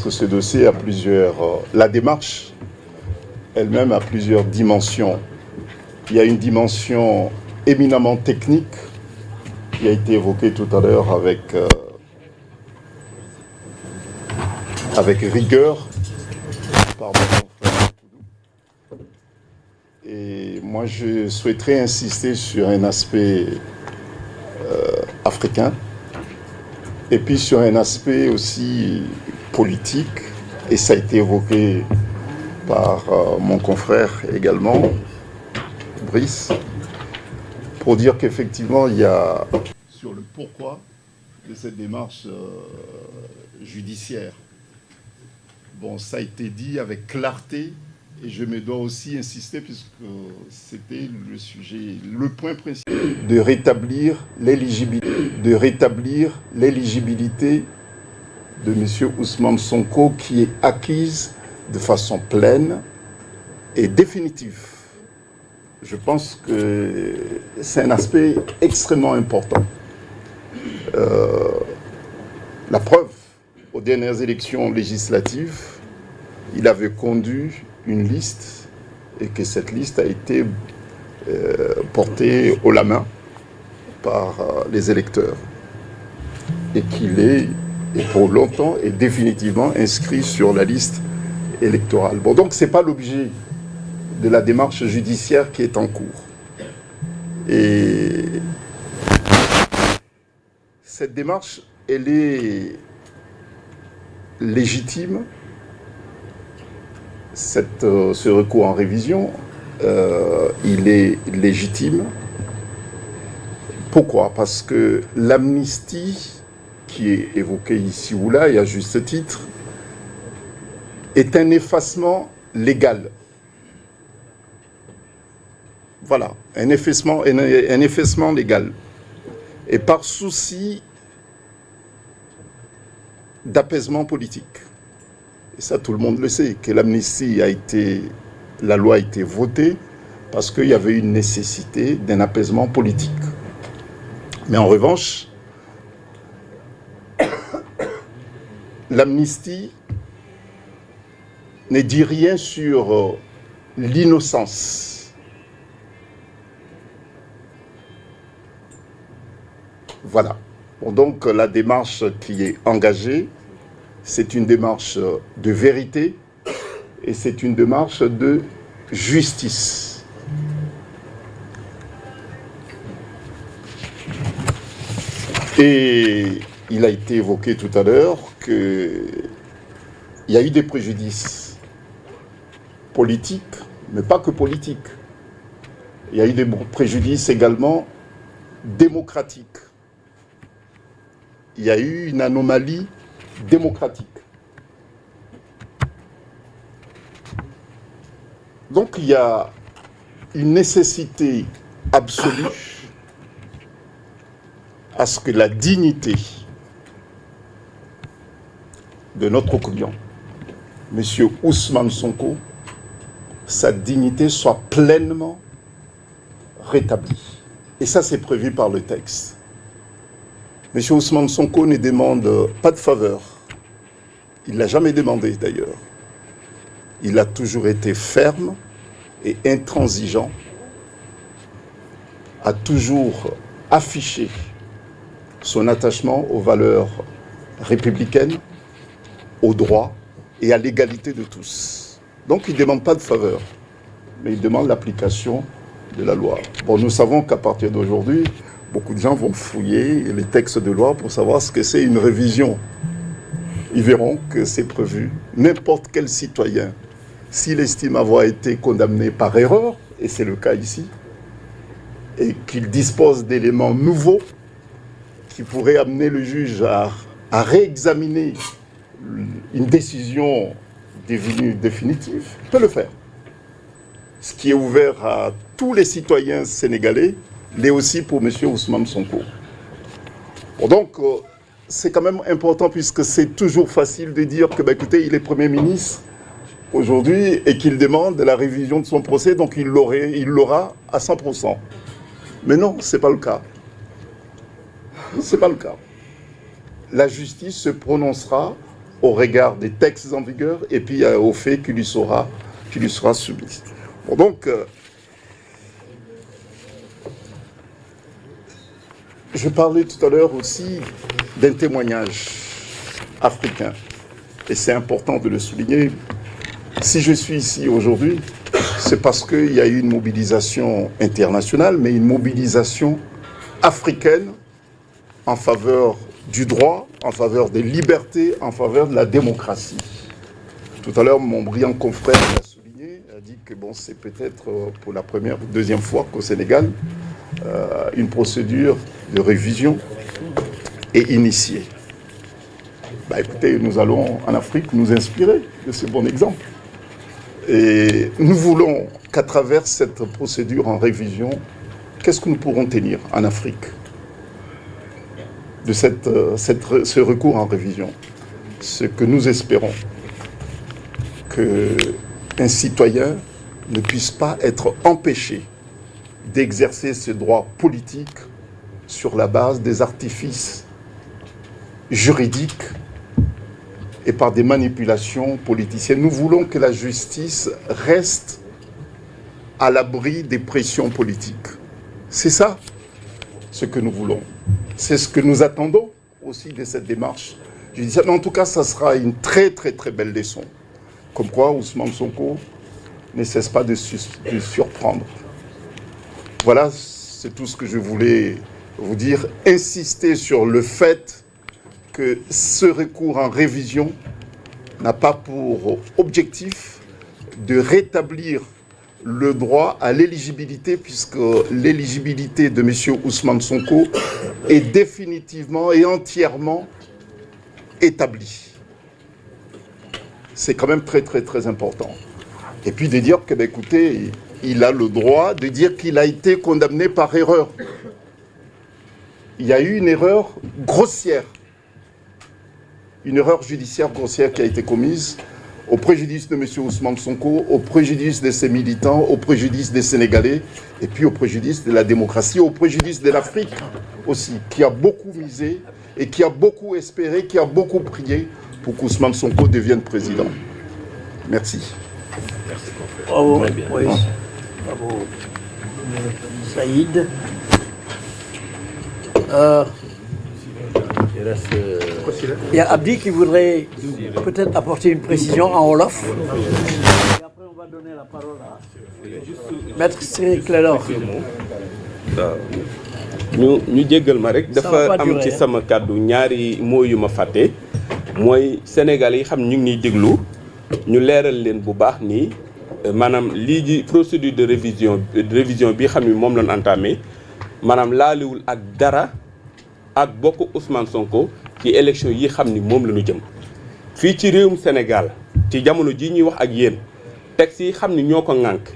que ce dossier a plusieurs... la démarche elle-même a plusieurs dimensions. Il y a une dimension éminemment technique qui a été évoquée tout à l'heure avec rigueur par mon confrère. Et moi, je souhaiterais insister sur un aspect africain et puis sur un aspect aussi politique, et ça a été évoqué par mon confrère également, Brice, pour dire qu'effectivement, il y a sur le pourquoi de cette démarche judiciaire. Bon, ça a été dit avec clarté, et je me dois aussi insister, puisque c'était le sujet, le point principal, de rétablir l'éligibilité de M. Ousmane Sonko, qui est acquise de façon pleine et définitive. Je pense que c'est un aspect extrêmement important. La preuve, aux dernières élections législatives, il avait conduit une liste et que cette liste a été portée haut la main par les électeurs et qu'il est, et pour longtemps, et définitivement inscrit sur la liste électorale. Bon, donc ce n'est pas l'objet de la démarche judiciaire qui est en cours. Et cette démarche, elle est légitime. Ce recours en révision, il est légitime. Pourquoi? Parce que l'amnistie qui est évoquée ici ou là, et à juste titre, est un effacement légal. Voilà, un effacement légal. Et par souci d'apaisement politique. Et ça, tout le monde le sait, que l'amnistie la loi a été votée parce qu'il y avait une nécessité d'un apaisement politique. Mais en revanche, l'amnistie ne dit rien sur l'innocence. Voilà. Bon, donc la démarche qui est engagée, c'est une démarche de vérité et c'est une démarche de justice. Et il a été évoqué tout à l'heure qu'il y a eu des préjudices politiques, mais pas que politiques. Il y a eu des préjudices également démocratiques. Il y a eu une anomalie démocratique. Donc il y a une nécessité absolue à ce que la dignité de notre client, M. Ousmane Sonko, sa dignité soit pleinement rétablie. Et ça, c'est prévu par le texte. M. Ousmane Sonko ne demande pas de faveur. Il ne l'a jamais demandé d'ailleurs. Il a toujours été ferme et intransigeant, a toujours affiché son attachement aux valeurs républicaines, aux droits et à l'égalité de tous. Donc il ne demande pas de faveur, mais il demande l'application de la loi. Bon, nous savons qu'à partir d'aujourd'hui, beaucoup de gens vont fouiller les textes de loi pour savoir ce que c'est une révision. Ils verront que c'est prévu. N'importe quel citoyen, s'il estime avoir été condamné par erreur, et c'est le cas ici, et qu'il dispose d'éléments nouveaux qui pourraient amener le juge à réexaminer une décision devenue définitive, peut le faire. Ce qui est ouvert à tous les citoyens sénégalais, l'est aussi pour M. Ousmane Sonko. Bon, donc, c'est quand même important puisque c'est toujours facile de dire que, écoutez, il est Premier ministre aujourd'hui et qu'il demande la révision de son procès, donc il l'aura à 100%. Mais non, ce n'est pas le cas. Ce n'est pas le cas. La justice se prononcera au regard des textes en vigueur et puis au fait qui lui sera soumis. Bon, donc, je parlais tout à l'heure aussi d'un témoignage africain, et c'est important de le souligner. Si je suis ici aujourd'hui, c'est parce qu'il y a eu une mobilisation internationale, mais une mobilisation africaine en faveur du droit, en faveur des libertés, en faveur de la démocratie. Tout à l'heure, mon brillant confrère l'a souligné, a dit que bon, c'est peut-être pour la première ou deuxième fois qu'au Sénégal, une procédure de révision est initiée. Bah, écoutez, nous allons en Afrique nous inspirer de ce bon exemple. Et nous voulons qu'à travers cette procédure en révision, qu'est-ce que nous pourrons tenir en Afrique de ce recours en révision? Ce que nous espérons, qu'un citoyen ne puisse pas être empêché d'exercer ses droits politiques sur la base des artifices juridiques et par des manipulations politiciennes. Nous voulons que la justice reste à l'abri des pressions politiques. C'est ça ce que nous voulons. C'est ce que nous attendons aussi de cette démarche. Je dis ça, mais en tout cas, ça sera une très très très belle leçon. Comme quoi Ousmane Sonko ne cesse pas de surprendre. Voilà, c'est tout ce que je voulais vous dire. Insister sur le fait que ce recours en révision n'a pas pour objectif de rétablir le droit à l'éligibilité, puisque l'éligibilité de M. Ousmane Sonko est définitivement et entièrement établie. C'est quand même très très très important. Et puis de dire que, ben, écoutez, il a le droit de dire qu'il a été condamné par erreur. Il y a eu une erreur grossière. Une erreur judiciaire grossière qui a été commise au préjudice de M. Ousmane Sonko, au préjudice de ses militants, au préjudice des Sénégalais, et puis au préjudice de la démocratie, au préjudice de l'Afrique aussi, qui a beaucoup misé et qui a beaucoup espéré, qui a beaucoup prié pour qu'Ousmane Sonko devienne président. Merci. Merci. Bravo. Très bien. Oui. Bravo. Saïd. Il y a Abdi qui voudrait peut-être apporter une précision en Wolof. Et après, on va donner la parole à Maître Ciré Clédor. waaw ñu jéggal ma rek dafa am ci sama kàddu ñaari moo yu ma fàtte mooy Sénégal yi xam ñu ngi ñuy déglu ñu leeral leen bu baax nii maanaam lii di procédure de révision bi xam ni moom lañ entamé maanaam laaliwul ak dara ak bokk Ousmane Sonko ci élection yi xam ni moom la ñu jëm fii ci réewum Sénégal ci jamono ji ñuy wax ak yéen texte yi xam ni ñoo ko ŋànk